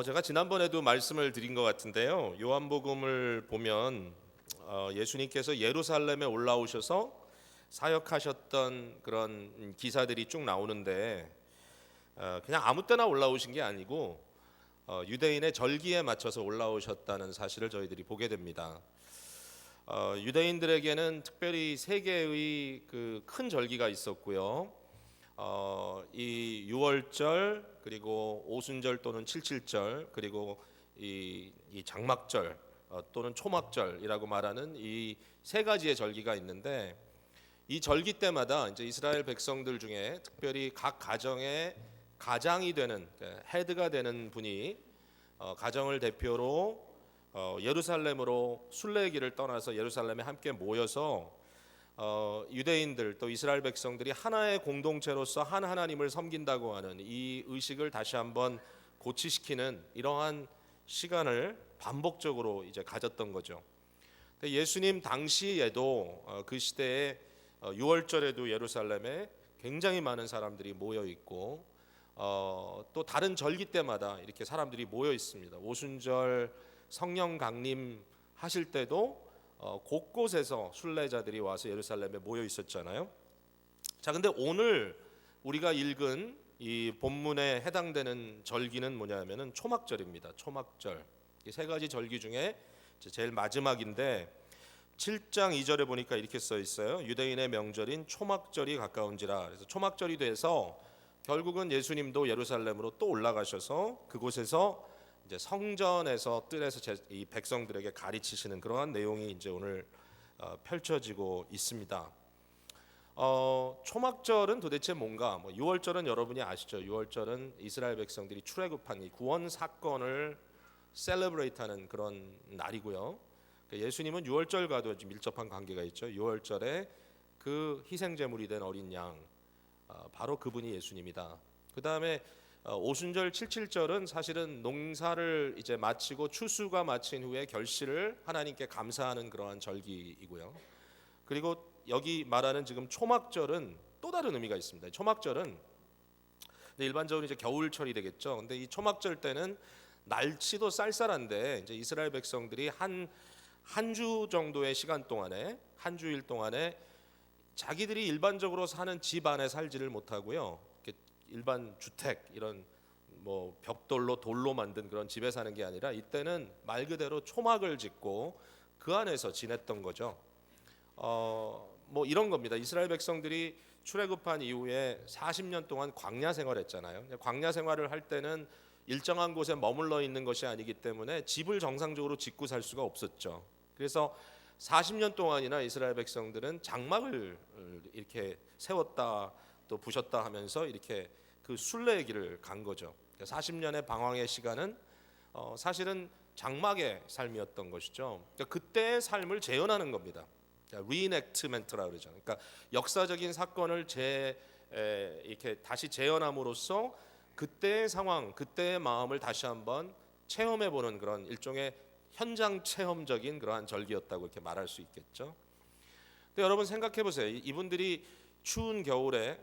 제가 지난번에도 말씀을 드린 것 같은데요. 요한복음을 보면 예수님께서 예루살렘에 올라오셔서 사역하셨던 그런 기사들이 쭉 나오는데 그냥 아무 때나 올라오신 게 아니고 유대인의 절기에 맞춰서 올라오셨다는 사실을 저희들이 보게 됩니다. 유대인들에게는 특별히 세 개의 그 큰 절기가 있었고요. 이 유월절, 그리고 오순절 또는 칠칠절, 그리고 이 장막절 또는 초막절이라고 말하는 이 세 가지의 절기가 있는데, 이 절기 때마다 이제 이스라엘 백성들 중에 특별히 각 가정의 가장이 되는, 헤드가 되는 분이 가정을 대표로 예루살렘으로 순례길을 떠나서 예루살렘에 함께 모여서 유대인들 또 이스라엘 백성들이 하나의 공동체로서 한 하나님을 섬긴다고 하는 이 의식을 다시 한번 고취시키는 이러한 시간을 반복적으로 이제 가졌던 거죠. 근데 예수님 당시에도 그 시대에 유월절에도 예루살렘에 굉장히 많은 사람들이 모여 있고 또 다른 절기 때마다 이렇게 사람들이 모여 있습니다. 오순절 성령 강림 하실 때도 곳곳에서 순례자들이 와서 예루살렘에 모여 있었잖아요. 자, 근데 오늘 우리가 읽은 이 본문에 해당되는 절기는 뭐냐면은 초막절입니다. 초막절. 이 세 가지 절기 중에 제일 마지막인데 7장 2절에 보니까 이렇게 써 있어요. 유대인의 명절인 초막절이 가까운지라. 그래서 초막절이 돼서 결국은 예수님도 예루살렘으로 또 올라가셔서 그곳에서 이제 성전에서 뜰에서 이 백성들에게 가르치시는 그러한 내용이 이제 오늘 펼쳐지고 있습니다. 초막절은 도대체 뭔가? 유월절은 여러분이 아시죠? 유월절은 이스라엘 백성들이 출애굽한 이 구원 사건을 셀러브레이트하는 그런 날이고요. 예수님은 유월절과도 밀접한 관계가 있죠. 유월절에 그 희생제물이 된 어린 양, 바로 그분이 예수님이다. 그 다음에 오순절 칠칠절은 사실은 농사를 이제 마치고 추수가 마친 후에 결실을 하나님께 감사하는 그러한 절기이고요. 그리고 여기 말하는 지금 초막절은 또 다른 의미가 있습니다. 초막절은 일반적으로 이제 겨울철이 되겠죠. 근데 이 초막절 때는 날씨도 쌀쌀한데 이제 이스라엘 백성들이 한 주 정도의 시간 동안에, 한 주일 동안에 자기들이 일반적으로 사는 집 안에 살지를 못하고요. 일반 주택 이런 뭐 벽돌로 돌로 만든 그런 집에 사는 게 아니라 이때는 말 그대로 초막을 짓고 그 안에서 지냈던 거죠. 뭐 이런 겁니다. 이스라엘 백성들이 출애굽한 이후에 40년 동안 광야 생활했잖아요. 광야 생활을 할 때는 일정한 곳에 머물러 있는 것이 아니기 때문에 집을 정상적으로 짓고 살 수가 없었죠. 그래서 40년 동안이나 이스라엘 백성들은 장막을 이렇게 세웠다 또 부셨다 하면서 이렇게 그 순례의 길을 간 거죠. 40년의 방황의 시간은 사실은 장막의 삶이었던 것이죠. 그러니까 그때의 삶을 재현하는 겁니다. 리이넥트멘트라고 그러죠. 그러니까 역사적인 사건을 이렇게 다시 재현함으로써 그때의 상황, 그때의 마음을 다시 한번 체험해보는 그런 일종의 현장 체험적인 그러한 절기였다고 이렇게 말할 수 있겠죠. 근데 여러분 생각해 보세요. 이분들이 추운 겨울에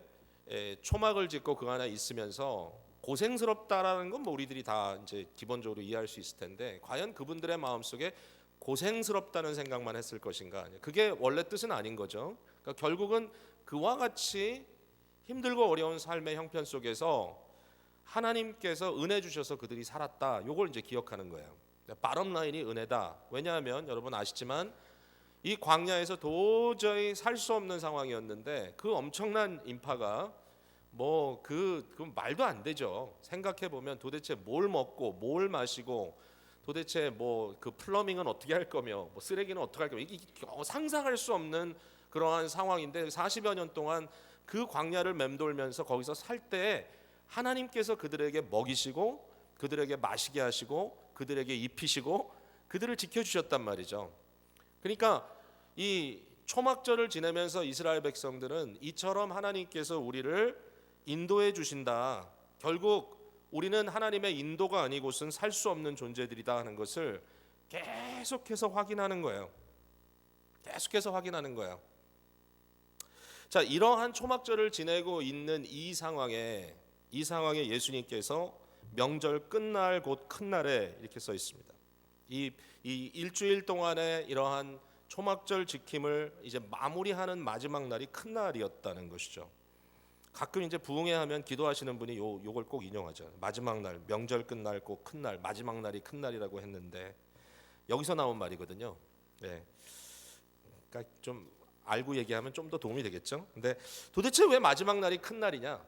초막을 짓고 그 안에 있으면서 고생스럽다라는 건 뭐 우리들이 다 이제 기본적으로 이해할 수 있을 텐데, 과연 그분들의 마음속에 고생스럽다는 생각만 했을 것인가? 그게 원래 뜻은 아닌 거죠. 그러니까 결국은 그와 같이 힘들고 어려운 삶의 형편 속에서 하나님께서 은혜 주셔서 그들이 살았다. 요걸 이제 기억하는 거예요. 바텀 라인이 은혜다. 왜냐하면 여러분 아시지만 이 광야에서 도저히 살 수 없는 상황이었는데 그 엄청난 인파가 그 말도 안 되죠. 생각해 보면 도대체 뭘 먹고 뭘 마시고 도대체 그 플러밍은 어떻게 할 거며 쓰레기는 어떻게 할 거며 이게 상상할 수 없는 그러한 상황인데 40여 년 동안 그 광야를 맴돌면서 거기서 살 때 하나님께서 그들에게 먹이시고 그들에게 마시게 하시고 그들에게 입히시고 그들을 지켜주셨단 말이죠. 그러니까 이 초막절을 지내면서 이스라엘 백성들은 이처럼 하나님께서 우리를 인도해 주신다. 결국 우리는 하나님의 인도가 아니고선 살 수 없는 존재들이다 하는 것을 계속해서 확인하는 거예요. 계속해서 확인하는 거예요. 자, 이러한 초막절을 지내고 있는 이 상황에 예수님께서 명절 끝날 곧 큰 날에 이렇게 써 있습니다. 이 일주일 동안의 이러한 초막절 지킴을 이제 마무리하는 마지막 날이 큰 날이었다는 것이죠. 가끔 이제 부흥회 하면 기도하시는 분이 요걸 꼭 인용하죠. 마지막 날, 명절 끝날 꼭 큰 날, 마지막 날이 큰 날이라고 했는데 여기서 나온 말이거든요. 네. 그러니까 좀 알고 얘기하면 좀 더 도움이 되겠죠. 근데 도대체 왜 마지막 날이 큰 날이냐?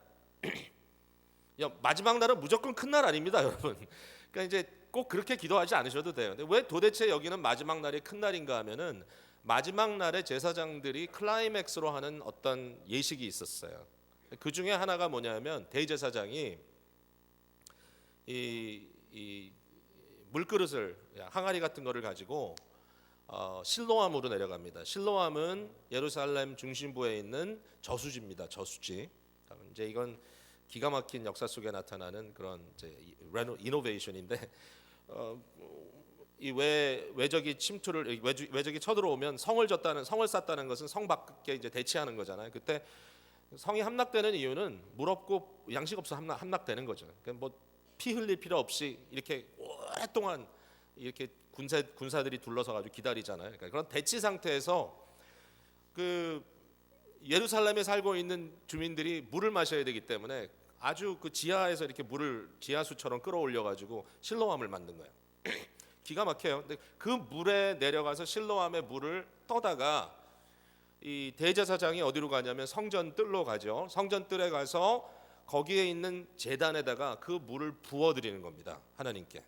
마지막 날은 무조건 큰 날 아닙니다, 여러분. 그러니까 이제 꼭 그렇게 기도하지 않으셔도 돼요. 근데 왜 도대체 여기는 마지막 날이 큰 날인가 하면은 마지막 날에 제사장들이 클라이맥스로 하는 어떤 예식이 있었어요. 그 중에 하나가 뭐냐면 대제사장이 이 물그릇을 항아리 같은 거를 가지고 실로암으로 내려갑니다. 실로암은 예루살렘 중심부에 있는 저수지입니다. 저수지. 이제 이건 기가 막힌 역사 속에 나타나는 그런 이제 이노베이션인데 이 외적이 침투를 외적이 쳐들어오면 성을 쌓다는 것은 성 밖에 이제 대치하는 거잖아요. 그때 성이 함락되는 이유는 물 없고 양식 없어 함락되는 거죠. 그러니까 뭐 피 흘릴 필요 없이 이렇게 오랫동안 이렇게 군사들이 둘러서 가지고 기다리잖아요. 그러니까 그런 대치 상태에서 그 예루살렘에 살고 있는 주민들이 물을 마셔야 되기 때문에 아주 그 지하에서 이렇게 물을 지하수처럼 끌어올려 가지고 실로암을 만든 거예요. 기가 막혀요. 근데 그 물에 내려가서 실로암의 물을 떠다가 이 대제사장이 어디로 가냐면 성전 뜰로 가죠. 성전 뜰에 가서 거기에 있는 제단에다가 그 물을 부어 드리는 겁니다. 하나님께.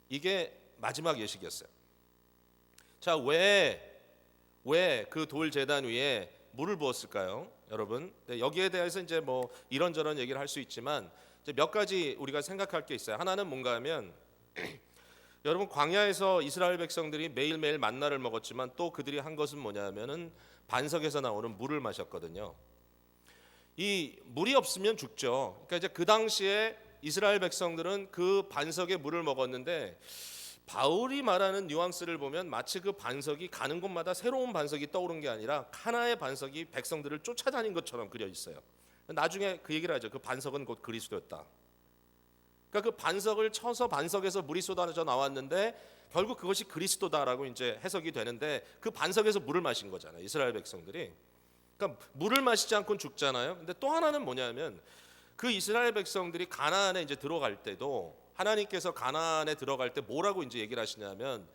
이게 마지막 예식이었어요. 자, 왜 그 돌 제단 위에 물을 부었을까요, 여러분? 네, 여기에 대해서 이제 뭐 이런저런 얘기를 할 수 있지만 이제 몇 가지 우리가 생각할 게 있어요. 하나는 뭔가 하면 여러분 광야에서 이스라엘 백성들이 매일매일 만나를 먹었지만 또 그들이 한 것은 뭐냐면은 반석에서 나오는 물을 마셨거든요. 이 물이 없으면 죽죠. 그러니까 이제 그 당시에 이스라엘 백성들은 그 반석의 물을 먹었는데 바울이 말하는 뉘앙스를 보면 마치 그 반석이 가는 곳마다 새로운 반석이 떠오른 게 아니라 하나의 반석이 백성들을 쫓아다닌 것처럼 그려 있어요. 나중에 그 얘기를 하죠. 그 반석은 곧 그리스도였다. 그러니까 그 반석을 쳐서 반석에서 물이 쏟아져 나왔는데 결국 그것이 그리스도다라고 이제 해석이 되는데 그 반석에서 물을 마신 거잖아요. 이스라엘 백성들이. 그러니까 물을 마시지 않고는 죽잖아요. 근데 또 하나는 뭐냐면 그 이스라엘 백성들이 가나안에 이제 들어갈 때도 하나님께서 가나안에 들어갈 때 뭐라고 이제 얘기를 하시냐면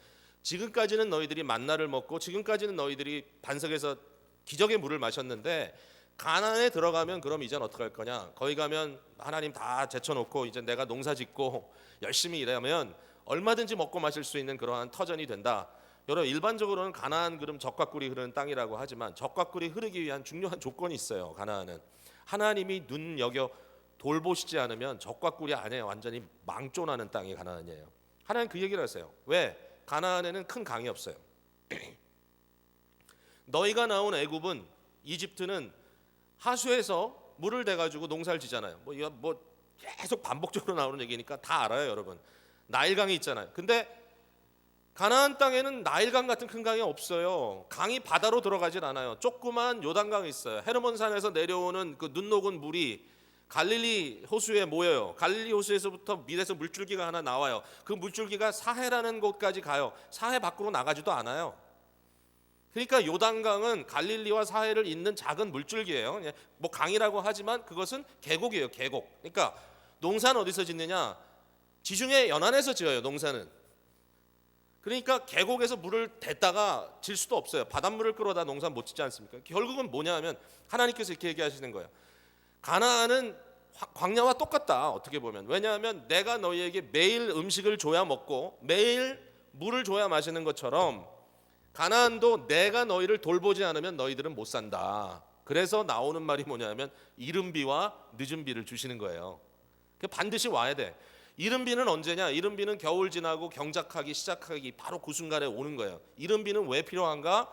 지금까지는 너희들이 만나를 먹고 지금까지는 너희들이 반석에서 기적의 물을 마셨는데 가나안에 들어가면 그럼 이젠 어떻게 할 거냐? 거기 가면 하나님 다 제쳐놓고 이제 내가 농사짓고 열심히 일하면 얼마든지 먹고 마실 수 있는 그러한 터전이 된다. 여러분 일반적으로는 가나안 그럼 젖과 꿀이 흐르는 땅이라고 하지만 젖과 꿀이 흐르기 위한 중요한 조건이 있어요. 가나안은 하나님이 눈여겨 돌보시지 않으면 젖과 꿀이 안에 완전히 망존하는 땅이 가나안이에요. 하나님 그 얘기를 하세요. 왜? 가나안에는 큰 강이 없어요. 너희가 나온 애굽은 이집트는 하수에서 물을 대가지고 농사를 지잖아요. 뭐 계속 반복적으로 나오는 얘기니까 다 알아요, 여러분. 나일강이 있잖아요. 근데 가나안 땅에는 나일강 같은 큰 강이 없어요. 강이 바다로 들어가질 않아요. 조그만 요단강이 있어요. 헤르몬산에서 내려오는 그 눈 녹은 물이 갈릴리 호수에 모여요. 갈릴리 호수에서부터 밑에서 물줄기가 하나 나와요. 그 물줄기가 사해라는 곳까지 가요. 사해 밖으로 나가지도 않아요. 그러니까 요단강은 갈릴리와 사해를 잇는 작은 물줄기예요. 뭐 강이라고 하지만 그것은 계곡이에요. 계곡. 그러니까 농사는 어디서 짓느냐? 지중해 연안에서 지어요. 농사는. 그러니까 계곡에서 물을 댔다가 질 수도 없어요. 바닷물을 끌어다 농사 못 짓지 않습니까? 결국은 뭐냐 하면 하나님께서 이렇게 얘기하시는 거예요. 가나안은 광야와 똑같다. 어떻게 보면. 왜냐하면 내가 너희에게 매일 음식을 줘야 먹고 매일 물을 줘야 마시는 것처럼 가나안도 내가 너희를 돌보지 않으면 너희들은 못 산다. 그래서 나오는 말이 뭐냐면 이른 비와 늦은 비를 주시는 거예요. 반드시 와야 돼. 이른 비는 언제냐? 이른 비는 겨울 지나고 경작하기 시작하기 바로 그 순간에 오는 거예요. 이른 비는 왜 필요한가?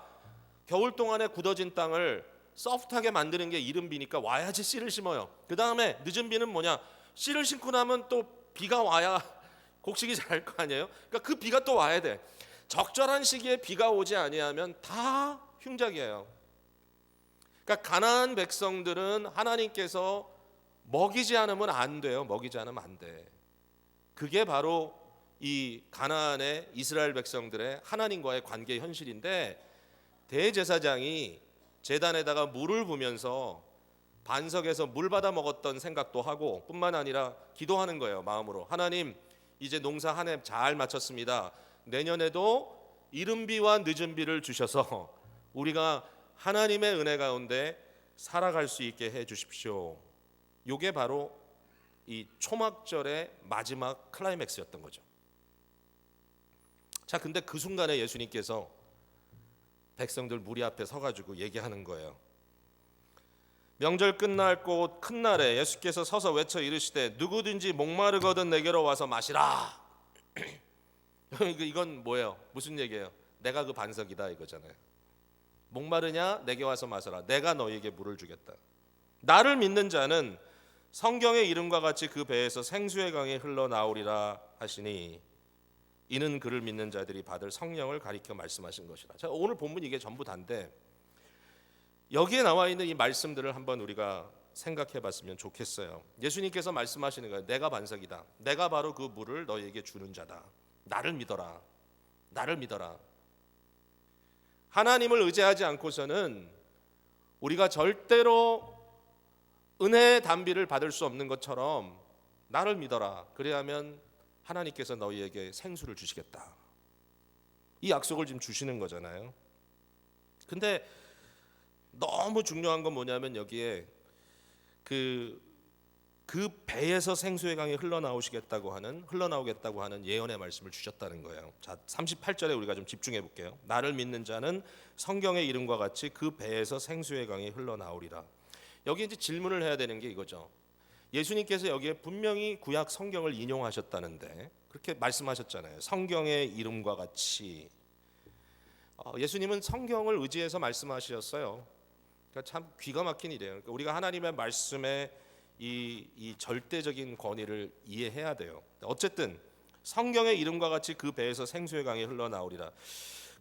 겨울 동안에 굳어진 땅을 소프트하게 만드는 게 이른 비니까 와야지 씨를 심어요. 그 다음에 늦은 비는 뭐냐? 씨를 심고 나면 또 비가 와야 곡식이 자랄 거 아니에요? 그러니까 그 비가 또 와야 돼. 적절한 시기에 비가 오지 아니하면 다 흉작이에요. 그러니까 가나안 백성들은 하나님께서 먹이지 않으면 안 돼요. 먹이지 않으면 안 돼. 그게 바로 이 가나안의 이스라엘 백성들의 하나님과의 관계 현실인데, 대제사장이 제단에다가 물을 부면서 반석에서 물 받아 먹었던 생각도 하고, 뿐만 아니라 기도하는 거예요. 마음으로, 하나님, 이제 농사 한 해 잘 마쳤습니다. 내년에도 이른 비와 늦은 비를 주셔서 우리가 하나님의 은혜 가운데 살아갈 수 있게 해 주십시오. 이게 바로 이 초막절의 마지막 클라이맥스였던 거죠. 자, 근데 그 순간에 예수님께서 백성들 무리 앞에 서가지고 얘기하는 거예요. 명절 끝날 곧 큰 날에 예수께서 서서 외쳐 이르시되 누구든지 목마르거든 내게로 와서 마시라. 이건 뭐예요? 무슨 얘기예요? 내가 그 반석이다 이거잖아요. 목마르냐? 내게 와서 마셔라. 내가 너희에게 물을 주겠다. 나를 믿는 자는 성경의 이름과 같이 그 배에서 생수의 강이 흘러나오리라 하시니 이는 그를 믿는 자들이 받을 성령을 가리켜 말씀하신 것이라. 자, 오늘 본문 이게 전부 다인데, 여기에 나와 있는 이 말씀들을 한번 우리가 생각해 봤으면 좋겠어요. 예수님께서 말씀하시는 거예요. 내가 반석이다. 내가 바로 그 물을 너희에게 주는 자다. 나를 믿어라. 나를 믿어라. 하나님을 의지하지 않고서는 우리가 절대로 은혜의 단비를 받을 수 없는 것처럼 나를 믿어라. 그래야면 하나님께서 너희에게 생수를 주시겠다. 이 약속을 지금 주시는 거잖아요. 근데 너무 중요한 건 뭐냐면 여기에 그 배에서 생수의 강이 흘러나오겠다고 하는 예언의 말씀을 주셨다는 거예요. 자, 38절에 우리가 좀 집중해 볼게요. 나를 믿는 자는 성경의 이름과 같이 그 배에서 생수의 강이 흘러나오리라. 여기 이제 질문을 해야 되는 게 이거죠. 예수님께서 여기에 분명히 구약 성경을 인용하셨다는데 그렇게 말씀하셨잖아요. 성경의 이름과 같이. 예수님은 성경을 의지해서 말씀하셨어요. 그러니까 참 기가 막힌 일이에요. 그러니까 우리가 하나님의 말씀에 이 절대적인 권위를 이해해야 돼요. 어쨌든 성경의 이름과 같이 그 배에서 생수의 강이 흘러나오리라.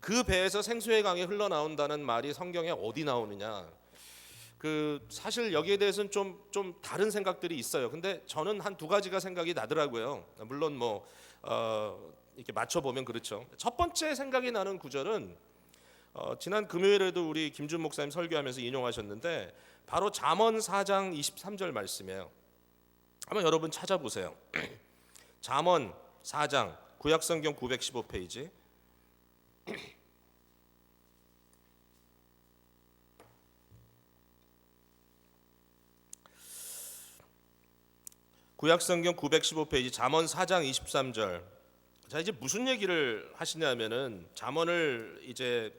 그 배에서 생수의 강이 흘러나온다는 말이 성경에 어디 나오느냐? 사실 여기에 대해서는 좀 다른 생각들이 있어요. 근데 저는 한 두 가지가 생각이 나더라고요. 물론 이렇게 맞춰 보면 그렇죠. 첫 번째 생각이 나는 구절은 지난 금요일에도 우리 김준 목사님 설교하면서 인용하셨는데 바로 잠언 4장 23절 말씀이에요. 한번 여러분 찾아보세요. 잠언 4장 구약성경 915페이지. 구약성경 915페이지 잠언 4장 23절. 자, 이제 무슨 얘기를 하시냐면은 잠언을 이제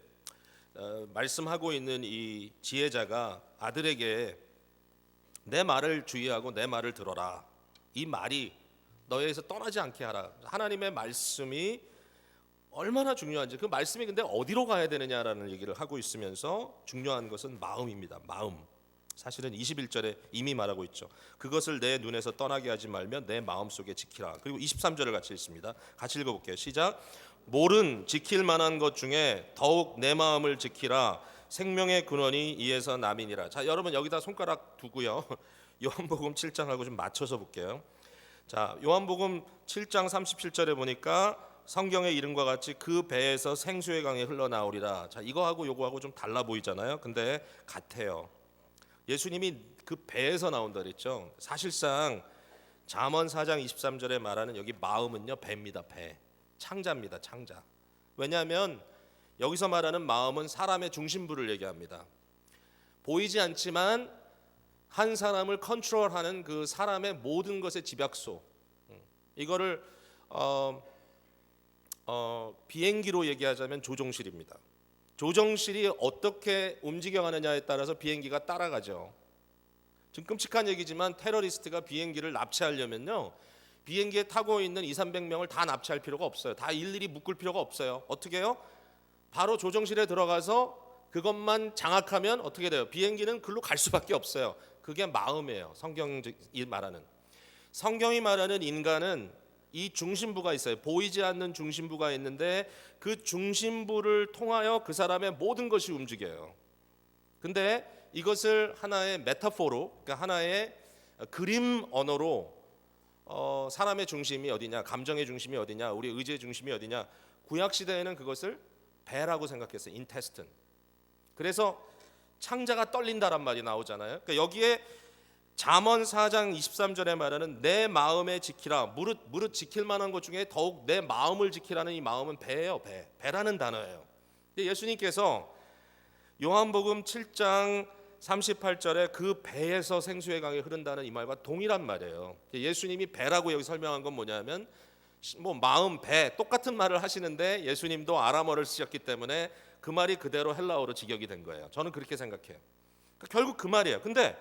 말씀하고 있는 이 지혜자가 아들에게 내 말을 주의하고 내 말을 들어라. 이 말이 너에게서 떠나지 않게 하라. 하나님의 말씀이 얼마나 중요한지, 그 말씀이 근데 어디로 가야 되느냐라는 얘기를 하고 있으면서 중요한 것은 마음입니다. 마음. 사실은 21절에 이미 말하고 있죠. 그것을 내 눈에서 떠나게 하지 말며 내 마음속에 지키라. 그리고 23절을 같이 읽습니다. 같이 읽어볼게요. 시작. 몰은 지킬 만한 것 중에 더욱 내 마음을 지키라. 생명의 근원이 이에서 남이니라. 자, 여러분 여기다 손가락 두고요. 요한복음 7장하고 좀 맞춰서 볼게요. 자, 요한복음 7장 37절에 보니까 성경의 이름과 같이 그 배에서 생수의 강이 흘러나오리라. 자, 이거하고 요거하고 좀 달라 보이잖아요. 근데 같아요. 예수님이 그 배에서 나온다 그랬죠. 사실상 잠언 4장 23절에 말하는 여기 마음은요, 배입니다. 배. 창자입니다. 창자. 왜냐하면 여기서 말하는 마음은 사람의 중심부를 얘기합니다. 보이지 않지만 한 사람을 컨트롤하는 그 사람의 모든 것의 집약소. 이거를 비행기로 얘기하자면 조종실입니다. 조종실이 어떻게 움직여가느냐에 따라서 비행기가 따라가죠. 지금 끔찍한 얘기지만 테러리스트가 비행기를 납치하려면요, 비행기에 타고 있는 200~300명을 다 납치할 필요가 없어요. 다 일일이 묶을 필요가 없어요. 어떻게 해요? 바로 조종실에 들어가서 그것만 장악하면 어떻게 돼요? 비행기는 글로 갈 수밖에 없어요. 그게 마음이에요. 성경이 말하는 인간은 이 중심부가 있어요. 보이지 않는 중심부가 있는데 그 중심부를 통하여 그 사람의 모든 것이 움직여요. 근데 이것을 하나의 메타포로, 그러니까 하나의 그림 언어로 사람의 중심이 어디냐, 감정의 중심이 어디냐, 우리 의지의 중심이 어디냐. 구약 시대에는 그것을 배라고 생각했어요. 인테스틴. 그래서 창자가 떨린다란 말이 나오잖아요. 그러니까 여기에 잠언 4장 23절에 말하는 내 마음에 지키라. 무릇 지킬 만한 것 중에 더욱 내 마음을 지키라는 이 마음은 배예요. 배라는 단어예요. 근데 예수님께서 요한복음 7장 38절에 그 배에서 생수의 강이 흐른다는 이 말과 동일한 말이에요. 예수님이 배라고 여기 설명한 건 뭐냐면 뭐 마음, 배 똑같은 말을 하시는데 예수님도 아람어를 쓰셨기 때문에 그 말이 그대로 헬라어로 직역이 된 거예요. 저는 그렇게 생각해요. 그러니까 결국 그 말이에요. 근데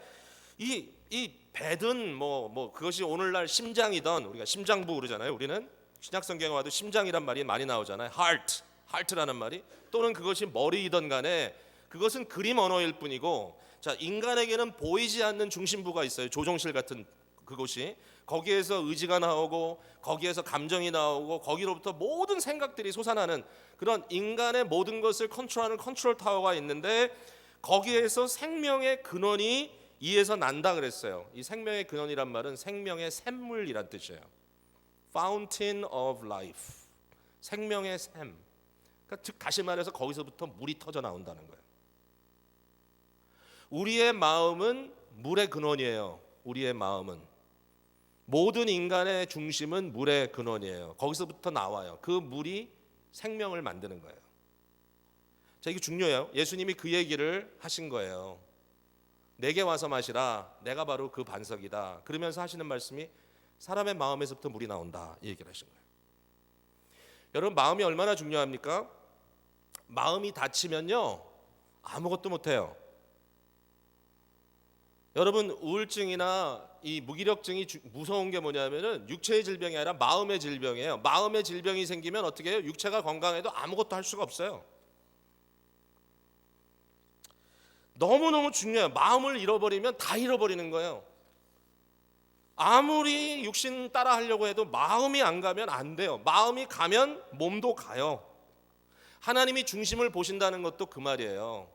이 배든 뭐 그것이 오늘날 심장이든, 우리가 심장부 그러잖아요. 우리는 신약 성경에 와도 심장이란 말이 많이 나오잖아요. heart라는 말이, 또는 그것이 머리이든 간에 그것은 그림 언어일 뿐이고, 자, 인간에게는 보이지 않는 중심부가 있어요. 조종실 같은 그곳이, 거기에서 의지가 나오고 거기에서 감정이 나오고 거기로부터 모든 생각들이 솟아나는 그런 인간의 모든 것을 컨트롤하는 컨트롤 타워가 있는데, 거기에서 생명의 근원이 이에서 난다 그랬어요. 이 생명의 근원이란 말은 생명의 샘물이란 뜻이에요. Fountain of life. 생명의 샘. 그러니까 즉 다시 말해서 거기서부터 물이 터져 나온다는 거예요. 우리의 마음은 물의 근원이에요. 우리의 마음은, 모든 인간의 중심은 물의 근원이에요. 거기서부터 나와요. 그 물이 생명을 만드는 거예요. 자, 이게 중요해요. 예수님이 그 얘기를 하신 거예요. 내게 와서 마시라. 내가 바로 그 반석이다. 그러면서 하시는 말씀이 사람의 마음에서부터 물이 나온다, 이 얘기를 하신 거예요. 여러분, 마음이 얼마나 중요합니까? 마음이 다치면요 아무것도 못해요. 여러분, 우울증이나 이 무기력증이 무서운 게 뭐냐면은 육체의 질병이 아니라 마음의 질병이에요. 마음의 질병이 생기면 어떻게 해요? 육체가 건강해도 아무것도 할 수가 없어요. 너무너무 중요해요. 마음을 잃어버리면 다 잃어버리는 거예요. 아무리 육신 따라 하려고 해도 마음이 안 가면 안 돼요. 마음이 가면 몸도 가요. 하나님이 중심을 보신다는 것도 그 말이에요.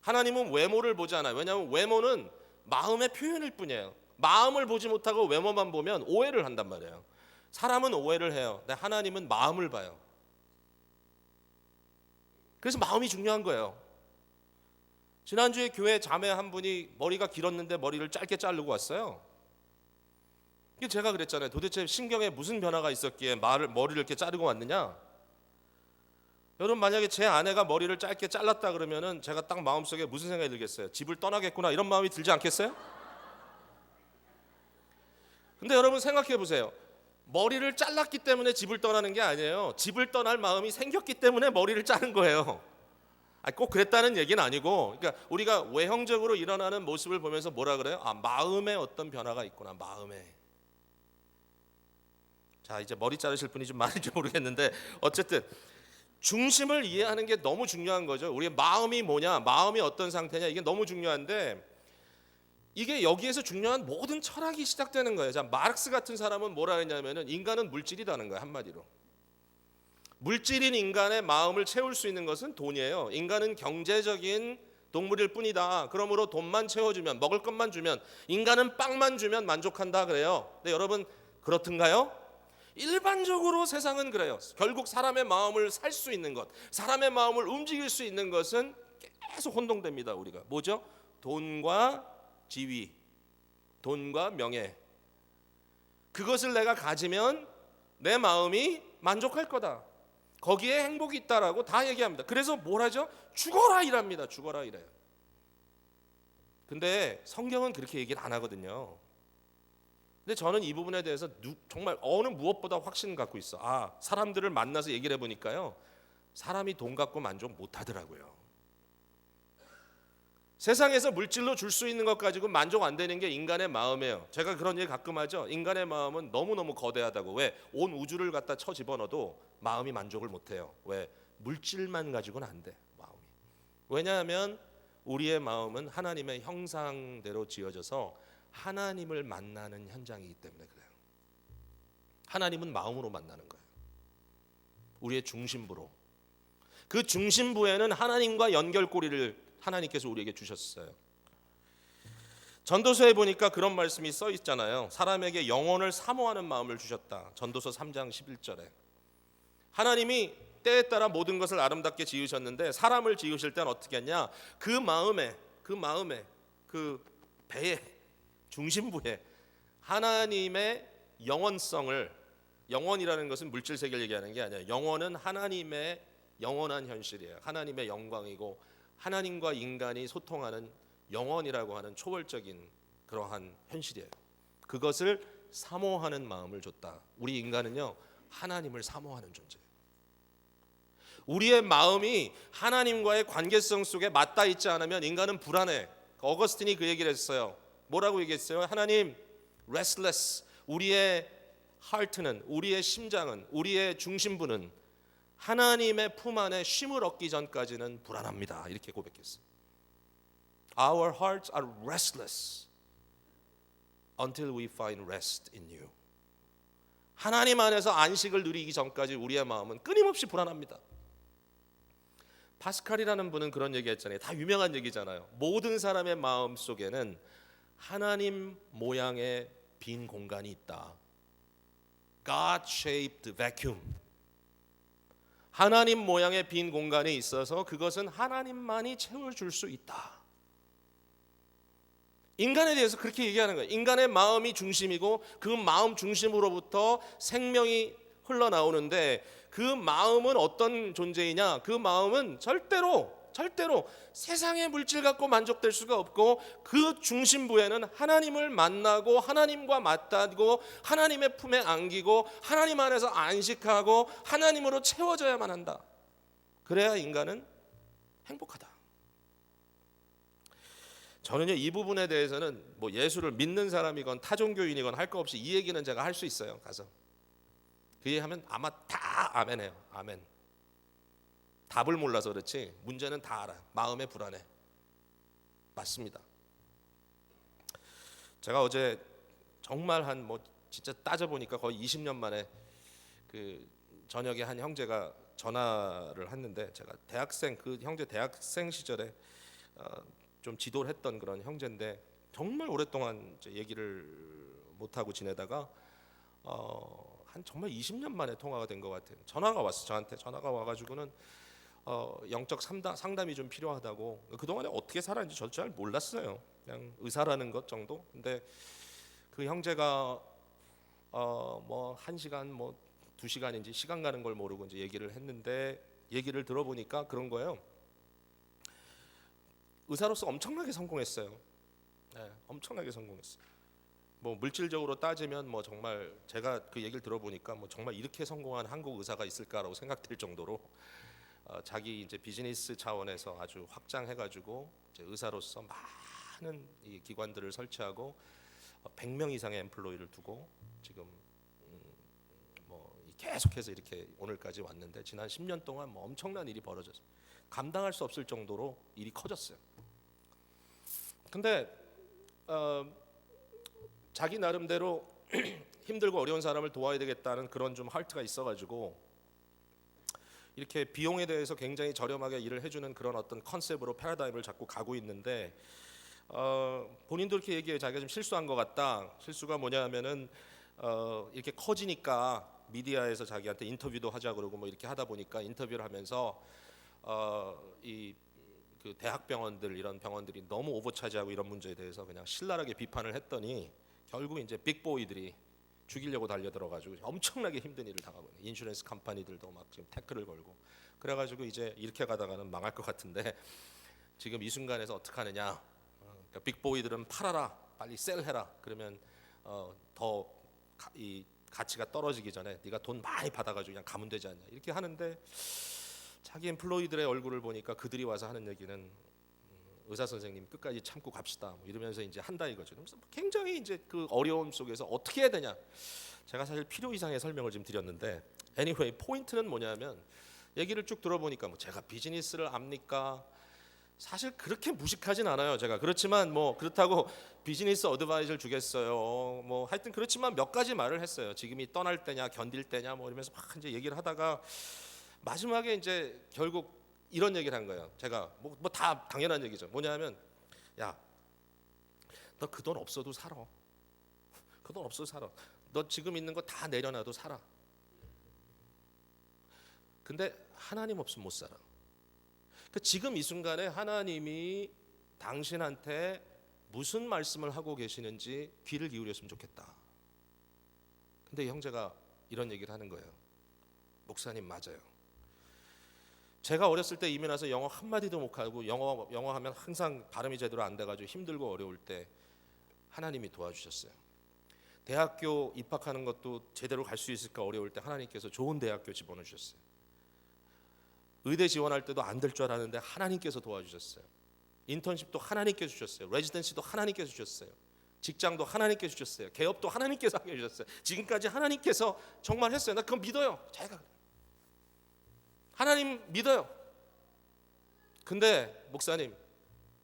하나님은 외모를 보지 않아요. 왜냐하면 외모는 마음의 표현일 뿐이에요. 마음을 보지 못하고 외모만 보면 오해를 한단 말이에요. 사람은 오해를 해요. 근데 하나님은 마음을 봐요. 그래서 마음이 중요한 거예요. 지난주에 교회 자매 한 분이 머리가 길었는데 머리를 짧게 자르고 왔어요. 제가 그랬잖아요. 도대체 신경에 무슨 변화가 있었기에 머리를 이렇게 자르고 왔느냐? 여러분, 만약에 제 아내가 머리를 짧게 잘랐다 그러면은 제가 딱 마음속에 무슨 생각이 들겠어요? 집을 떠나겠구나, 이런 마음이 들지 않겠어요? 근데 여러분 생각해 보세요. 머리를 잘랐기 때문에 집을 떠나는 게 아니에요. 집을 떠날 마음이 생겼기 때문에 머리를 자른 거예요. 꼭 그랬다는 얘기는 아니고, 그러니까 우리가 외형적으로 일어나는 모습을 보면서 뭐라 그래요? 마음에 어떤 변화가 있구나, 마음에. 자, 이제 머리 자르실 분이 좀 많을지 모르겠는데 어쨌든 중심을 이해하는 게 너무 중요한 거죠. 우리의 마음이 뭐냐, 마음이 어떤 상태냐, 이게 너무 중요한데, 이게 여기에서 중요한 모든 철학이 시작되는 거예요. 자, 마르크스 같은 사람은 뭐라 했냐면은 인간은 물질이라는 거예요. 한마디로 물질인 인간의 마음을 채울 수 있는 것은 돈이에요. 인간은 경제적인 동물일 뿐이다. 그러므로 돈만 채워주면, 먹을 것만 주면, 인간은 빵만 주면 만족한다 그래요. 근데 여러분, 그렇든가요? 일반적으로 세상은 그래요. 결국 사람의 마음을 살 수 있는 것, 사람의 마음을 움직일 수 있는 것은 계속 혼동됩니다. 우리가 뭐죠? 돈과 지위, 돈과 명예. 그것을 내가 가지면 내 마음이 만족할 거다. 거기에 행복이 있다라고 다 얘기합니다. 그래서 뭘 하죠? 죽어라 일합니다. 죽어라 일해요. 근데 성경은 그렇게 얘기를 안 하거든요. 근데 저는 이 부분에 대해서 정말 어느 무엇보다 확신을 갖고 있어. 사람들을 만나서 얘기를 해보니까요, 사람이 돈 갖고 만족 못하더라고요. 세상에서 물질로 줄 수 있는 것 가지고 만족 안 되는 게 인간의 마음이에요. 제가 그런 얘기 가끔 하죠. 인간의 마음은 너무너무 거대하다고. 왜? 온 우주를 갖다 쳐 집어넣어도 마음이 만족을 못해요. 왜? 물질만 가지고는 안 돼, 마음이. 왜냐하면 우리의 마음은 하나님의 형상대로 지어져서 하나님을 만나는 현장이기 때문에 그래요. 하나님은 마음으로 만나는 거예요. 우리의 중심부로. 그 중심부에는 하나님과 연결고리를 하나님께서 우리에게 주셨어요. 전도서에 보니까 그런 말씀이 써 있잖아요. 사람에게 영혼을 사모하는 마음을 주셨다. 전도서 3장 11절에. 하나님이 때에 따라 모든 것을 아름답게 지으셨는데 사람을 지으실 때는 어떻게 했냐? 그 마음에 그 배의 중심부에 하나님의 영원성을, 영원이라는 것은 물질 세계를 얘기하는 게 아니에요. 영원은 하나님의 영원한 현실이에요. 하나님의 영광이고 하나님과 인간이 소통하는 영원이라고 하는 초월적인 그러한 현실이에요. 그것을 사모하는 마음을 줬다. 우리 인간은요, 하나님을 사모하는 존재예요. 우리의 마음이 하나님과의 관계성 속에 맞닿아 있지 않으면 인간은 불안해. 어거스틴이 그 얘기를 했어요. 뭐라고 얘기했어요? 하나님, restless. 우리의 heart는, 우리의 심장은, 우리의 중심부는 하나님의 품 안에 쉼을 얻기 전까지는 불안합니다. 이렇게 고백했어요. Our hearts are restless until we find rest in you. 하나님 안에서 안식을 누리기 전까지 우리의 마음은 끊임없이 불안합니다. 파스칼이라는 분은 그런 얘기했잖아요. 다 유명한 얘기잖아요. 모든 사람의 마음 속에는 하나님 모양의 빈 공간이 있다. God-shaped vacuum. 하나님 모양의 빈 공간이 있어서 그것은 하나님만이 채워줄 수 있다. 인간에 대해서 그렇게 얘기하는 거예요. 인간의 마음이 중심이고 그 마음 중심으로부터 생명이 흘러나오는데 그 마음은 어떤 존재이냐? 그 마음은 절대로 세상의 물질 갖고 만족될 수가 없고 그 중심부에는 하나님을 만나고 하나님과 맞닿고 하나님의 품에 안기고 하나님 안에서 안식하고 하나님으로 채워져야만 한다. 그래야 인간은 행복하다. 저는요, 이 부분에 대해서는 뭐 예수를 믿는 사람이건 타종교인이건 할 거 없이 이 얘기는 제가 할 수 있어요. 가서 그 얘기하면 아마 다 아멘해요. 아멘. 답을 몰라서 그렇지 문제는 다 알아. 마음의 불안해. 맞습니다. 제가 어제 정말 한 뭐 진짜 따져 보니까 거의 20년 만에 그 저녁에 한 형제가 전화를 했는데 제가 대학생, 그 형제 대학생 시절에 좀 지도를 했던 그런 형제인데 정말 오랫동안 얘기를 못 하고 지내다가 한 정말 20년 만에 통화가 된 것 같아요. 전화가 왔어. 저한테 전화가 와가지고는 영적 상담이 좀 필요하다고. 그동안에 어떻게 살았는지 저도 잘 몰랐어요. 그냥 의사라는 것 정도. 근데 그 형제가 뭐 1시간 뭐 2시간인지 시간 가는 걸 모르고 이제 얘기를 했는데 얘기를 들어보니까 그런 거예요. 의사로서 엄청나게 성공했어요. 네, 엄청나게 성공했어요. 뭐 물질적으로 따지면 뭐 정말 제가 그 얘기를 들어보니까 뭐 정말 이렇게 성공한 한국 의사가 있을까라고 생각될 정도로 자기 이제 비즈니스 차원에서 아주 확장해가지고 이제 의사로서 많은 이 기관들을 설치하고 100명 이상의 엠플로이를 두고 지금 뭐 계속해서 이렇게 오늘까지 왔는데 지난 10년 동안 뭐 엄청난 일이 벌어졌어요. 감당할 수 없을 정도로 일이 커졌어요. 근데 자기 나름대로 힘들고 어려운 사람을 도와야 되겠다는 그런 좀 하트가 있어가지고 이렇게 비용에 대해서 굉장히 저렴하게 일을 해주는 그런 어떤 컨셉으로 패러다임을 잡고 가고 있는데 본인도 이렇게 얘기해요. 자기가 좀 실수한 것 같다. 실수가 뭐냐면은 이렇게 커지니까 미디어에서 자기한테 인터뷰도 하자 그러고 뭐 이렇게 하다 보니까 인터뷰를 하면서 이 그 대학병원들 이런 병원들이 너무 오버차지하고 이런 문제에 대해서 그냥 신랄하게 비판을 했더니 결국 이제 빅보이들이 죽이려고 달려들어가지고 엄청나게 힘든 일을 당하고 있는 인슈런스 컴퍼니들도 막 지금 태클을 걸고 그래가지고 이제 이렇게 가다가는 망할 것 같은데 지금 이 순간에서 어떻게 하느냐? 그러니까 빅보이들은 팔아라, 빨리 셀해라. 그러면 더 이 가치가 떨어지기 전에 네가 돈 많이 받아가지고 그냥 가면 되지 않냐? 이렇게 하는데. 자기 엠플로이들의 얼굴을 보니까 그들이 와서 하는 얘기는 의사 선생님 끝까지 참고 갑시다 뭐 이러면서 이제 한다 이거죠. 그래서 굉장히 이제 그 어려움 속에서 어떻게 해야 되냐. 제가 사실 필요 이상의 설명을 좀 드렸는데 anyway 포인트는 뭐냐면 얘기를 쭉 들어보니까 뭐 제가 비즈니스를 압니까? 사실 그렇게 무식하진 않아요. 제가 그렇지만 뭐 그렇다고 비즈니스 어드바이저를 주겠어요. 뭐 하여튼 그렇지만 몇 가지 말을 했어요. 지금이 떠날 때냐 견딜 때냐 뭐 이러면서 막 이제 얘기를 하다가 마지막에 이제 결국 이런 얘기를 한 거예요. 제가 뭐 다 당연한 얘기죠. 뭐냐면 야, 너 그 돈 없어도 살아. 그 돈 없어도 살아. 너 지금 있는 거 다 내려놔도 살아. 근데 하나님 없으면 못 살아. 지금 이 순간에 하나님이 당신한테 무슨 말씀을 하고 계시는지 귀를 기울였으면 좋겠다. 근데 형제가 이런 얘기를 하는 거예요. 목사님 맞아요. 제가 어렸을 때 이민 와서 영어 한마디도 못하고 영어 하면 항상 발음이 제대로 안 돼가지고 힘들고 어려울 때 하나님이 도와주셨어요. 대학교 입학하는 것도 제대로 갈 수 있을까 어려울 때 하나님께서 좋은 대학교 집어넣어 주셨어요. 의대 지원할 때도 안 될 줄 알았는데 하나님께서 도와주셨어요. 인턴십도 하나님께서 주셨어요. 레지던시도 하나님께서 주셨어요. 직장도 하나님께서 주셨어요. 개업도 하나님께서 하게 해주셨어요. 지금까지 하나님께서 정말 했어요. 나 그건 믿어요. 제가 하나님 믿어요. 근데 목사님,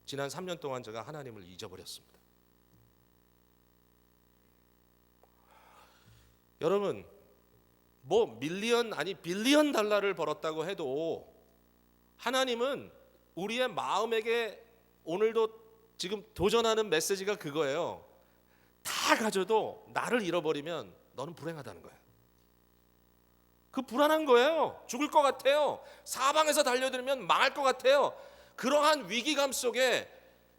지난 3년 동안 제가 하나님을 잊어버렸습니다. 여러분, 뭐 밀리언 아니 빌리언 달러를 벌었다고 해도 하나님은 우리의 마음에게 오늘도 지금 도전하는 메시지가 그거예요. 다 가져도 나를 잃어버리면 너는 불행하다는 거예요. 그 불안한 거예요. 죽을 것 같아요. 사방에서 달려들면 망할 것 같아요. 그러한 위기감 속에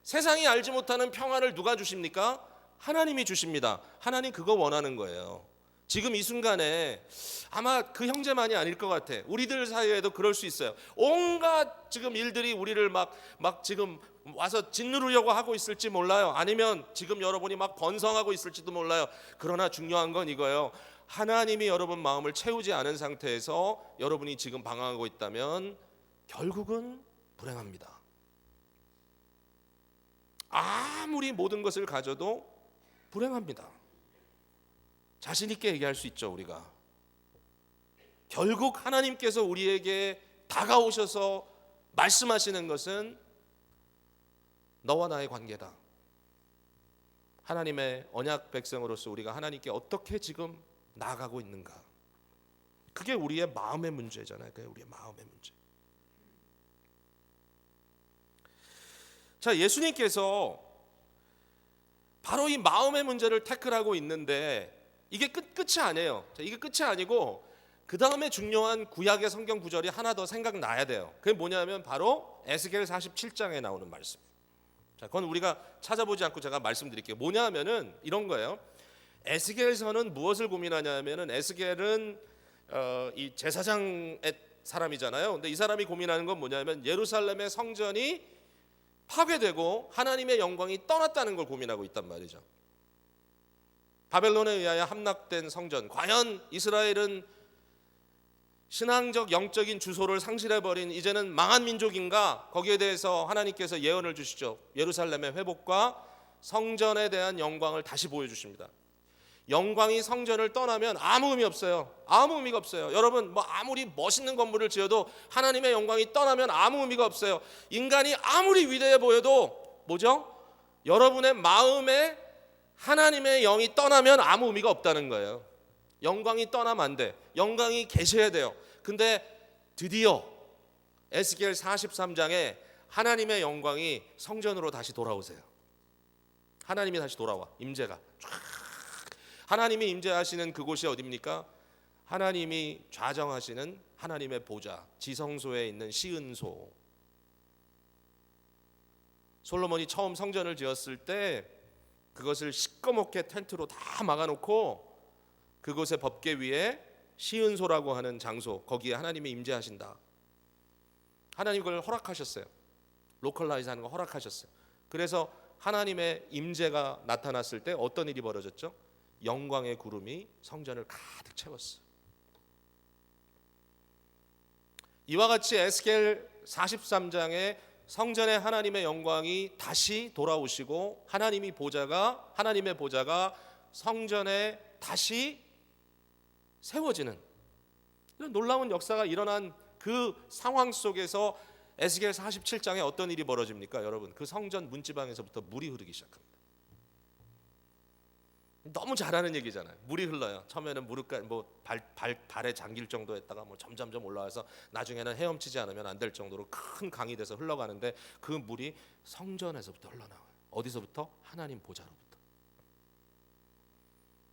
세상이 알지 못하는 평안을 누가 주십니까? 하나님이 주십니다. 하나님 그거 원하는 거예요. 지금 이 순간에 아마 그 형제만이 아닐 것 같아. 우리들 사이에도 그럴 수 있어요. 온갖 지금 일들이 우리를 막 지금 와서 짓누르려고 하고 있을지 몰라요. 아니면 지금 여러분이 막 번성하고 있을지도 몰라요. 그러나 중요한 건 이거예요. 하나님이 여러분 마음을 채우지 않은 상태에서 여러분이 지금 방황하고 있다면 결국은 불행합니다. 아무리 모든 것을 가져도 불행합니다. 자신 있게 얘기할 수 있죠. 우리가 결국 하나님께서 우리에게 다가오셔서 말씀하시는 것은 너와 나의 관계다. 하나님의 언약 백성으로서 우리가 하나님께 어떻게 지금 나아가고 있는가. 그게 우리의 마음의 문제잖아요. 그게 우리의 마음의 문제. 자, 예수님께서 바로 이 마음의 문제를 태클하고 있는데 이게 끝이 아니에요. 자, 이게 끝이 아니고 그 다음에 중요한 구약의 성경 구절이 하나 더 생각나야 돼요. 그게 뭐냐면 바로 에스겔 47장에 나오는 말씀. 자, 그건 우리가 찾아보지 않고 제가 말씀드릴게요. 뭐냐면은 이런 거예요. 에스겔서는 무엇을 고민하냐면은 에스겔은 이 제사장의 사람이잖아요. 근데 이 사람이 고민하는 건 뭐냐면 예루살렘의 성전이 파괴되고 하나님의 영광이 떠났다는 걸 고민하고 있단 말이죠. 바벨론에 의하여 함락된 성전, 과연 이스라엘은 신앙적 영적인 주소를 상실해버린 이제는 망한 민족인가? 거기에 대해서 하나님께서 예언을 주시죠. 예루살렘의 회복과 성전에 대한 영광을 다시 보여주십니다. 영광이 성전을 떠나면 아무 의미 없어요. 아무 의미가 없어요. 여러분, 뭐 아무리 멋있는 건물을 지어도 하나님의 영광이 떠나면 아무 의미가 없어요. 인간이 아무리 위대해 보여도 뭐죠? 여러분의 마음에 하나님의 영이 떠나면 아무 의미가 없다는 거예요. 영광이 떠나면 안 돼. 영광이 계셔야 돼요. 근데 드디어 에스겔 43장에 하나님의 영광이 성전으로 다시 돌아오세요. 하나님이 다시 돌아와. 임재가 하나님이 임재하시는 그곳이 어디입니까? 하나님이 좌정하시는 하나님의 보좌, 지성소에 있는 시은소. 솔로몬이 처음 성전을 지었을 때 그것을 시꺼멓게 텐트로 다 막아놓고 그곳의 법궤 위에 시은소라고 하는 장소, 거기에 하나님이 임재하신다. 하나님 그걸 허락하셨어요. 로컬라이즈 하는 거 허락하셨어요. 그래서 하나님의 임재가 나타났을 때 어떤 일이 벌어졌죠? 영광의 구름이 성전을 가득 채웠어요. 이와 같이 에스겔 43장에 성전의 하나님의 영광이 다시 돌아오시고 하나님의 보좌가 성전에 다시 세워지는 이런 놀라운 역사가 일어난 그 상황 속에서 에스겔 47장에 어떤 일이 벌어집니까? 여러분, 그 성전 문지방에서부터 물이 흐르기 시작합니다. 너무 잘하는 얘기잖아요. 물이 흘러요. 처음에는 무릎까지 발에 잠길 정도였다가 점점점 올라와서 나중에는 헤엄치지 않으면 안 될 정도로 큰 강이 돼서 흘러가는데 그 물이 성전에서부터 흘러나와요. 어디서부터? 하나님 보좌로부터.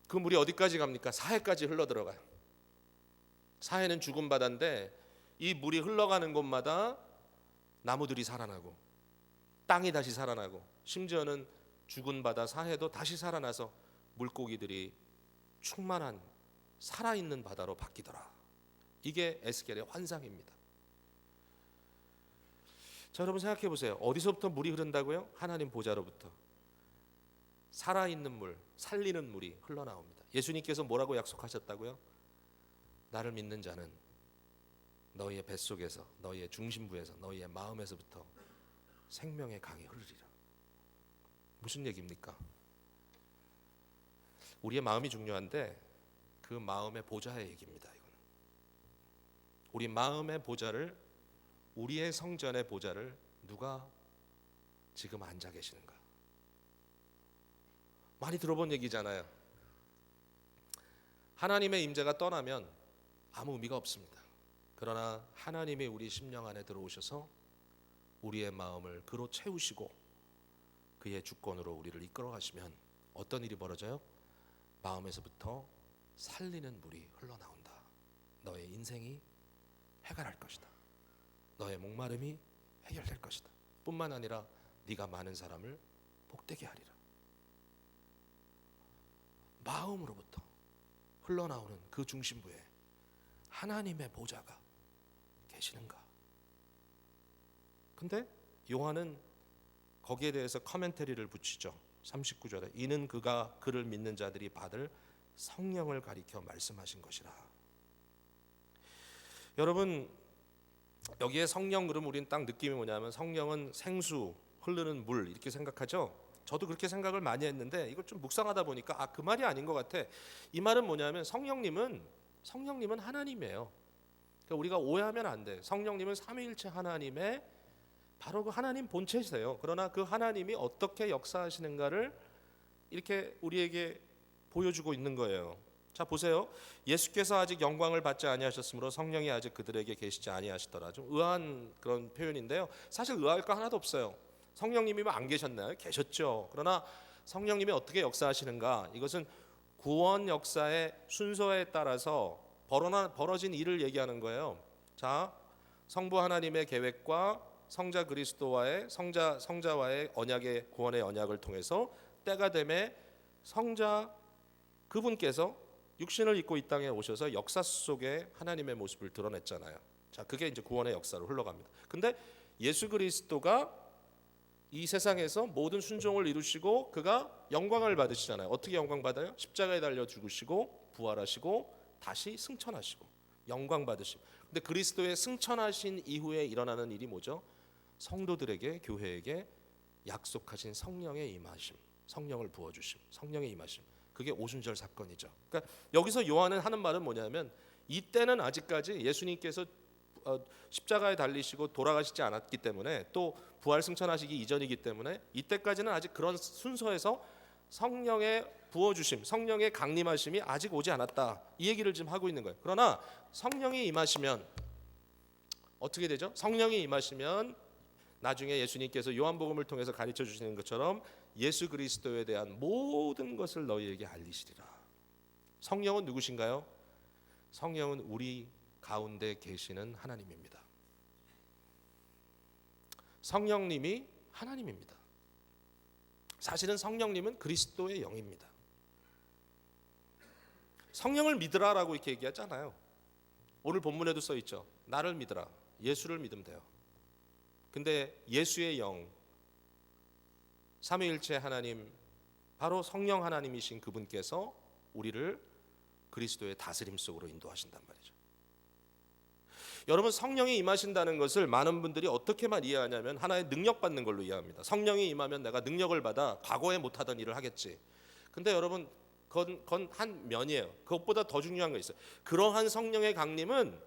그 물이 어디까지 갑니까? 사해까지 흘러들어가요. 사해는 죽은 바다인데 이 물이 흘러가는 곳마다 나무들이 살아나고 땅이 다시 살아나고 심지어는 죽은 바다 사해도 다시 살아나서 물고기들이 충만한 살아있는 바다로 바뀌더라. 이게 에스겔의 환상입니다. 자, 여러분 생각해 보세요. 어디서부터 물이 흐른다고요? 하나님 보좌로부터. 살아있는 물, 살리는 물이 흘러나옵니다. 예수님께서 뭐라고 약속하셨다고요? 나를 믿는 자는 너희의 뱃속에서, 너희의 중심부에서, 너희의 마음에서부터 생명의 강이 흐르리라. 무슨 얘기입니까? 우리의 마음이 중요한데 그 마음의 보좌의 얘기입니다. 이거는 우리 마음의 보좌를, 우리의 성전의 보좌를 누가 지금 앉아 계시는가? 많이 들어본 얘기잖아요. 하나님의 임재가 떠나면 아무 의미가 없습니다. 그러나 하나님이 우리 심령 안에 들어오셔서 우리의 마음을 그로 채우시고 그의 주권으로 우리를 이끌어 가시면 어떤 일이 벌어져요? 마음에서부터 살리는 물이 흘러나온다. 너의 인생이 해결할 것이다. 너의 목마름이 해결될 것이다. 뿐만 아니라 네가 많은 사람을 복되게 하리라. 마음으로부터 흘러나오는 그 중심부에 하나님의 보좌가 계시는가? 근데 요한은 거기에 대해서 커멘터리를 붙이죠. 39절에 이는 그가 그를 믿는 자들이 받을 성령을 가리켜 말씀하신 것이라. 여러분, 여기에 성령 그러면 우리는 딱 느낌이 뭐냐면 성령은 생수, 흐르는 물 이렇게 생각하죠. 저도 그렇게 생각을 많이 했는데 이걸 좀 묵상하다 보니까 그 말이 아닌 것 같아. 이 말은 뭐냐면 성령님은 하나님이에요. 그러니까 우리가 오해하면 안 돼. 성령님은 삼위일체 하나님의 바로 그 하나님 본체세요. 그러나 그 하나님이 어떻게 역사하시는가를 이렇게 우리에게 보여주고 있는 거예요. 자, 보세요. 예수께서 아직 영광을 받지 아니하셨으므로 성령이 아직 그들에게 계시지 아니하시더라. 좀 의아한 그런 표현인데요. 사실 의아할 거 하나도 없어요. 성령님이 안 계셨나요? 계셨죠. 그러나 성령님이 어떻게 역사하시는가? 이것은 구원 역사의 순서에 따라서 벌어진 일을 얘기하는 거예요. 자, 성부 하나님의 계획과 성자 그리스도와의 성자와의 언약의 구원의 언약을 통해서 때가 되매 성자 그분께서 육신을 입고 이 땅에 오셔서 역사 속에 하나님의 모습을 드러냈잖아요. 자, 그게 이제 구원의 역사로 흘러갑니다. 근데 예수 그리스도가 이 세상에서 모든 순종을 이루시고 그가 영광을 받으시잖아요. 어떻게 영광 받아요? 십자가에 달려 죽으시고 부활하시고 다시 승천하시고 영광 받으시고. 근데 그리스도의 승천하신 이후에 일어나는 일이 뭐죠? 성도들에게, 교회에게 약속하신 성령의 임하심, 성령을 부어주심, 성령의 임하심. 그게 오순절 사건이죠. 그러니까 여기서 요한은 하는 말은 뭐냐면 이때는 아직까지 예수님께서 십자가에 달리시고 돌아가시지 않았기 때문에 또 부활 승천하시기 이전이기 때문에 이때까지는 아직 그런 순서에서 성령의 부어주심, 성령의 강림하심이 아직 오지 않았다. 이 얘기를 지금 하고 있는 거예요. 그러나 성령이 임하시면 어떻게 되죠? 성령이 임하시면 나중에 예수님께서 요한복음을 통해서 가르쳐 주시는 것처럼 예수 그리스도에 대한 모든 것을 너희에게 알리시리라. 성령은 누구신가요? 성령은 우리 가운데 계시는 하나님입니다. 성령님이 하나님입니다. 사실은 성령님은 그리스도의 영입니다. 성령을 믿으라라고 이렇게 얘기하잖아요. 오늘 본문에도 써 있죠. 나를 믿으라. 예수를 믿으면 돼요. 근데 예수의 영, 삼위일체 하나님, 바로 성령 하나님이신 그분께서 우리를 그리스도의 다스림 속으로 인도하신단 말이죠. 여러분, 성령이 임하신다는 것을 많은 분들이 어떻게만 이해하냐면 하나의 능력 받는 걸로 이해합니다. 성령이 임하면 내가 능력을 받아 과거에 못하던 일을 하겠지. 근데 여러분, 그건 한 면이에요. 그것보다 더 중요한 거 있어요. 그러한 성령의 강림은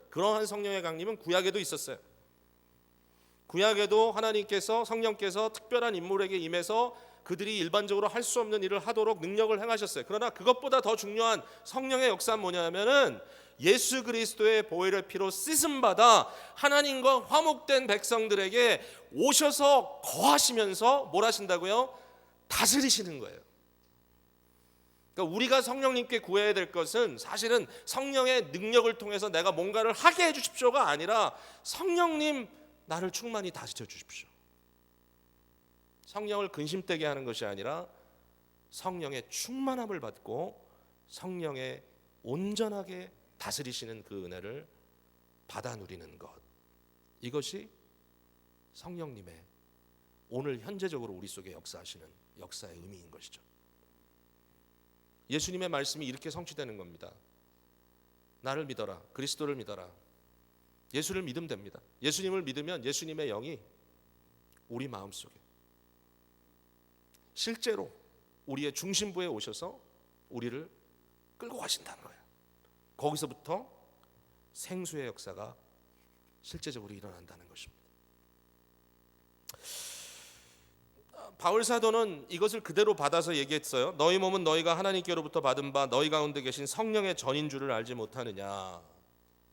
구약에도 있었어요. 구약에도 하나님께서, 성령께서 특별한 인물에게 임해서 그들이 일반적으로 할 수 없는 일을 하도록 능력을 행하셨어요. 그러나 그것보다 더 중요한 성령의 역사는 뭐냐면은 예수 그리스도의 보혈의 피로 씻음 받아 하나님과 화목된 백성들에게 오셔서 거하시면서 뭘 하신다고요? 다스리시는 거예요. 그러니까 우리가 성령님께 구해야 될 것은 사실은 성령의 능력을 통해서 내가 뭔가를 하게 해 주십시오가 아니라 성령님 나를 충만히 다스려 주십시오. 성령을 근심되게 하는 것이 아니라 성령의 충만함을 받고 성령의 온전하게 다스리시는 그 은혜를 받아 누리는 것, 이것이 성령님의 오늘 현재적으로 우리 속에 역사하시는 역사의 의미인 것이죠. 예수님의 말씀이 이렇게 성취되는 겁니다. 나를 믿어라, 그리스도를 믿어라. 예수를 믿으면 됩니다. 예수님을 믿으면 예수님의 영이 우리 마음속에 실제로 우리의 중심부에 오셔서 우리를 끌고 가신다는 거예요. 거기서부터 생수의 역사가 실제적으로 일어난다는 것입니다. 바울 사도는 이것을 그대로 받아서 얘기했어요. 너희 몸은 너희가 하나님께로부터 받은 바 너희 가운데 계신 성령의 전인 줄을 알지 못하느냐.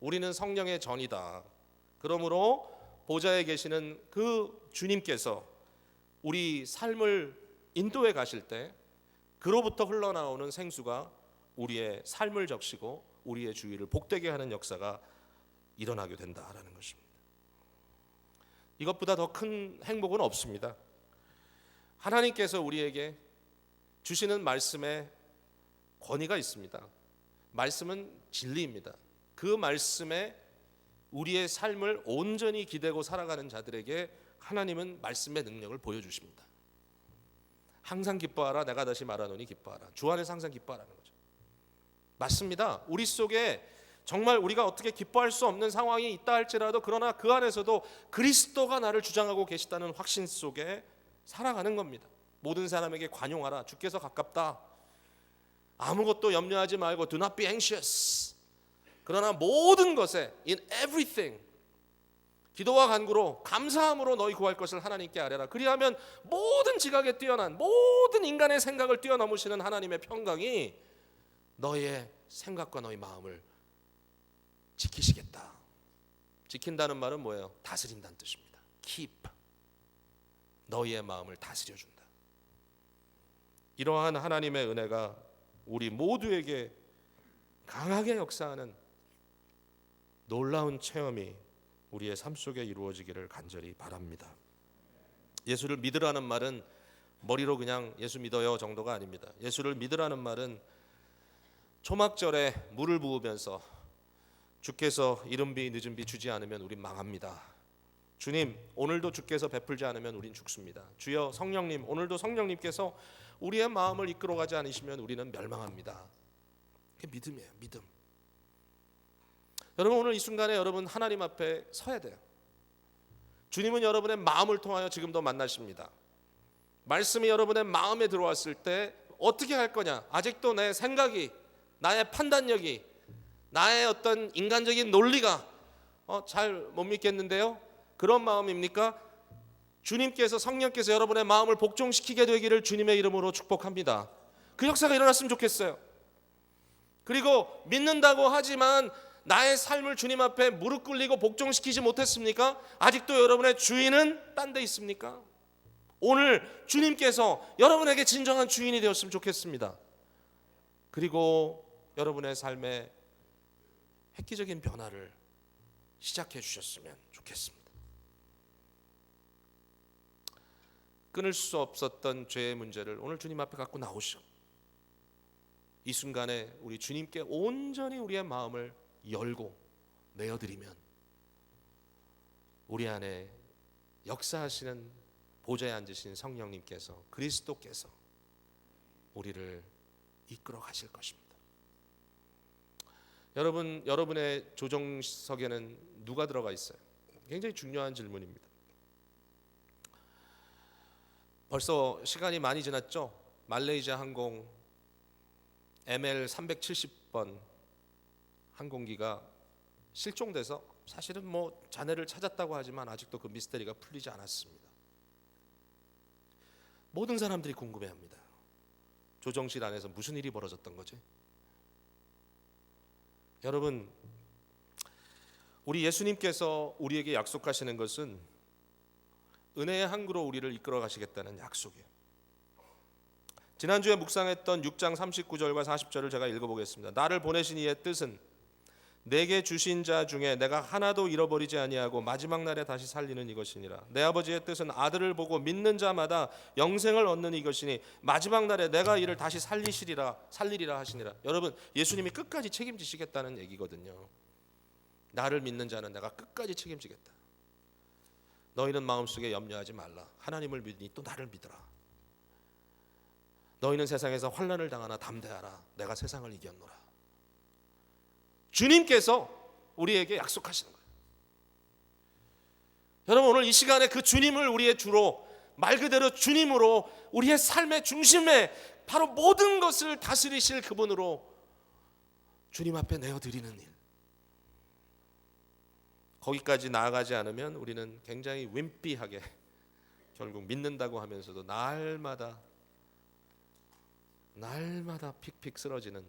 우리는 성령의 전이다. 그러므로 보좌에 계시는 그 주님께서 우리 삶을 인도해 가실 때 그로부터 흘러나오는 생수가 우리의 삶을 적시고 우리의 주위를 복되게 하는 역사가 일어나게 된다라는 것입니다. 이것보다 더 큰 행복은 없습니다. 하나님께서 우리에게 주시는 말씀에 권위가 있습니다. 말씀은 진리입니다. 그 말씀에 우리의 삶을 온전히 기대고 살아가는 자들에게 하나님은 말씀의 능력을 보여주십니다. 항상 기뻐하라, 내가 다시 말하노니 기뻐하라. 주 안에서 항상 기뻐하라는 거죠. 맞습니다. 우리 속에 정말 우리가 어떻게 기뻐할 수 없는 상황이 있다 할지라도 그러나 그 안에서도 그리스도가 나를 주장하고 계시다는 확신 속에 살아가는 겁니다. 모든 사람에게 관용하라. 주께서 가깝다. 아무것도 염려하지 말고 do not be anxious. 그러나 모든 것에 in everything 기도와 간구로 감사함으로 너희 구할 것을 하나님께 아뢰라. 그리하면 모든 지각에 뛰어난 모든 인간의 생각을 뛰어넘으시는 하나님의 평강이 너희의 생각과 너희 마음을 지키시겠다. 지킨다는 말은 뭐예요? 다스린다는 뜻입니다. keep. 너희의 마음을 다스려준다. 이러한 하나님의 은혜가 우리 모두에게 강하게 역사하는 놀라운 체험이 우리의 삶 속에 이루어지기를 간절히 바랍니다. 예수를 믿으라는 말은 머리로 그냥 예수 믿어요 정도가 아닙니다. 예수를 믿으라는 말은 초막절에 물을 부으면서 주께서 이른 비 늦은 비 주지 않으면 우린 망합니다. 주님, 오늘도 주께서 베풀지 않으면 우린 죽습니다. 주여 성령님, 오늘도 성령님께서 우리의 마음을 이끌어가지 않으시면 우리는 멸망합니다. 그게 믿음이에요. 믿음. 여러분, 오늘 이 순간에 여러분 하나님 앞에 서야 돼요. 주님은 여러분의 마음을 통하여 지금도 만나십니다. 말씀이 여러분의 마음에 들어왔을 때 어떻게 할 거냐? 아직도 내 생각이, 나의 판단력이, 나의 어떤 인간적인 논리가 잘 못 믿겠는데요. 그런 마음입니까? 주님께서 성령께서 여러분의 마음을 복종시키게 되기를 주님의 이름으로 축복합니다. 그 역사가 일어났으면 좋겠어요. 그리고 믿는다고 하지만 나의 삶을 주님 앞에 무릎 꿇리고 복종시키지 못했습니까? 아직도 여러분의 주인은 딴 데 있습니까? 오늘 주님께서 여러분에게 진정한 주인이 되었으면 좋겠습니다. 그리고 여러분의 삶에 획기적인 변화를 시작해 주셨으면 좋겠습니다. 끊을 수 없었던 죄의 문제를 오늘 주님 앞에 갖고 나오시오. 이 순간에 우리 주님께 온전히 우리의 마음을 열고 내어드리면 우리 안에 역사하시는 보좌에 앉으신 성령님께서, 그리스도께서 우리를 이끌어 가실 것입니다. 여러분의 조정석에는 누가 들어가 있어요? 굉장히 중요한 질문입니다. 벌써 시간이 많이 지났죠? 말레이시아 항공 ML 370번 항공기가 실종돼서 사실은 잔해를 찾았다고 하지만 아직도 그 미스터리가 풀리지 않았습니다. 모든 사람들이 궁금해합니다. 조정실 안에서 무슨 일이 벌어졌던 거지? 여러분, 우리 예수님께서 우리에게 약속하시는 것은 은혜의 항구로 우리를 이끌어 가시겠다는 약속이에요. 지난주에 묵상했던 6장 39절과 40절을 제가 읽어보겠습니다. 나를 보내신 이의 뜻은 내게 주신 자 중에 내가 하나도 잃어버리지 아니하고 마지막 날에 다시 살리는 이것이니라. 내 아버지의 뜻은 아들을 보고 믿는 자마다 영생을 얻는 이것이니 마지막 날에 내가 이를 다시 살리리라 하시니라. 여러분, 예수님이 끝까지 책임지시겠다는 얘기거든요. 나를 믿는 자는 내가 끝까지 책임지겠다. 너희는 마음속에 염려하지 말라. 하나님을 믿으니 또 나를 믿으라. 너희는 세상에서 환난을 당하나 담대하라. 내가 세상을 이겼노라. 주님께서 우리에게 약속하시는 거예요. 여러분, 오늘 이 시간에 그 주님을 우리의 주로, 말 그대로 주님으로, 우리의 삶의 중심에 바로 모든 것을 다스리실 그분으로 주님 앞에 내어드리는 일, 거기까지 나아가지 않으면 우리는 굉장히 윈삐하게 결국 믿는다고 하면서도 날마다 픽픽 쓰러지는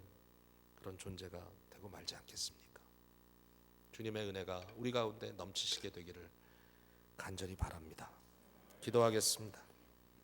그런 존재가 되고 말지 않겠습니까? 주님의 은혜가 우리 가운데 넘치시게 되기를 간절히 바랍니다. 기도하겠습니다.